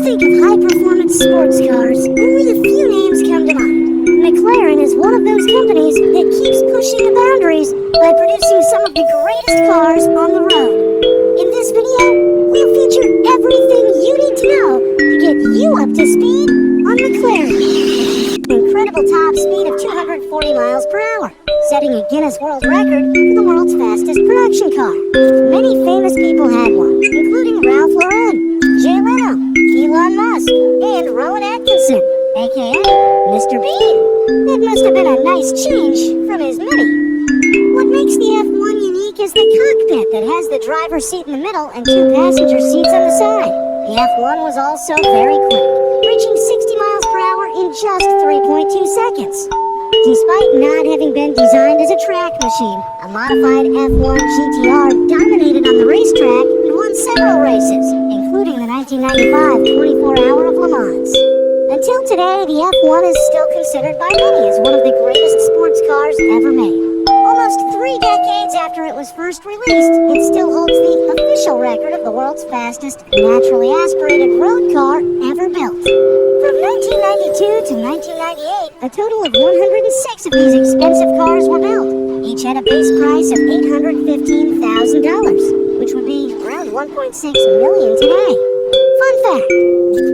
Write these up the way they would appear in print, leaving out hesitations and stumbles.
think of high-performance sports cars, only a few names come to mind. Mclaren is one of those companies that keeps pushing the boundaries by producing some of the greatest cars on the road. In this video, we'll feature everything you need to know to get you up to speed on Mclaren. Incredible top speed of 240 miles per hour, setting a Guinness World Record for the world's fastest production car. Many famous people had one, including Ralph Lauren, Jay Leno, Elon Musk, and Rowan Atkinson, aka Mr. Bean. It must have been a nice change from his Mini. What makes the F1 unique is the cockpit that has the driver's seat in the middle and two passenger seats on the side. The F1 was also very quick, reaching 60 miles per hour in just 3.2 seconds. Despite not having been designed as a track machine, a modified F1 GTR dominated on the racetrack and won several races, including the 1995 24-hour of Le Mans. Until today, the F1 is still considered by many as one of the greatest sports cars ever made. Almost 3 decades after it was first released, it still holds the official record of the world's fastest naturally aspirated road car ever built. From 1992 to 1998, a total of 106 of these expensive cars were built. Each had a base price of $815,000, which would be around $1.6 million today. Fun fact,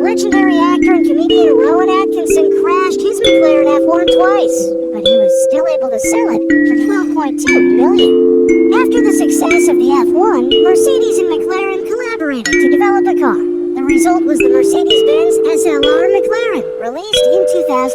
legendary actor and comedian Rowan Atkinson crashed his Mclaren F1 twice, but he was still able to sell it for $12.2 million. After the success of the F1, Mercedes and McLaren collaborated to develop a car. The result was the Mercedes-Benz SLR Mclaren, released in 2003.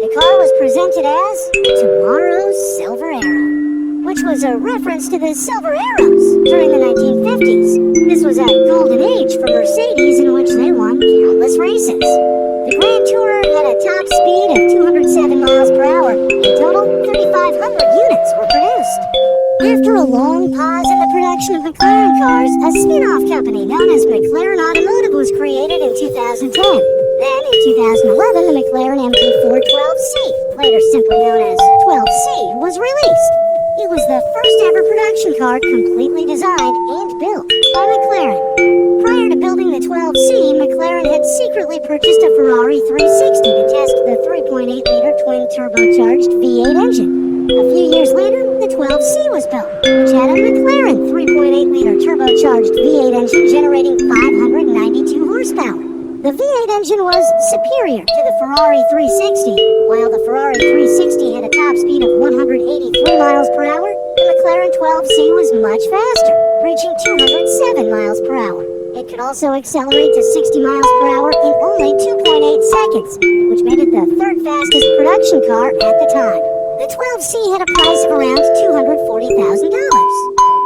The car was presented as Tomorrow's Silver Arrow, which was a reference to the Silver Arrows during the 1950s. This was a golden age for Mercedes in which they won countless races. The Grand Tourer had a top speed of 207 miles per hour. In total, 3,500 units were produced. After a long pause in the production of McLaren cars, a spin-off company known as McLaren Automotive was created in 2010. Then, in 2011, the McLaren MP412C, later simply known as 12C, was released. It was the first ever production car completely designed and built by McLaren. Prior to building the 12C, McLaren had secretly purchased a Ferrari 360 to test the 3.8-liter twin-turbocharged V8 engine. A few years later, the 12C was built, which had a McLaren 3.8-liter turbocharged V8 engine generating 592 horsepower. The V8 engine was superior to the Ferrari 360. While the Ferrari 360 had a top speed of 183 miles per hour, the McLaren 12C was much faster, reaching 207 miles per hour. It could also accelerate to 60 miles per hour in only 2.8 seconds, which made it the third fastest production car at the time. The 12C had a price of around $240,000.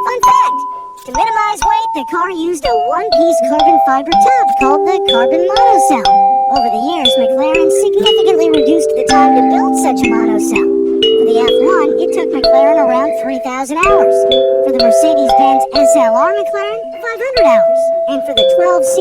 Fun fact! To minimize weight, the car used a one-piece carbon fiber top called the carbon monocell. Over the years, McLaren significantly reduced the time to build such a monocell. For the F1, it took McLaren around 3,000 hours. For the Mercedes-Benz SLR McLaren, 500 hours. And for the 12C,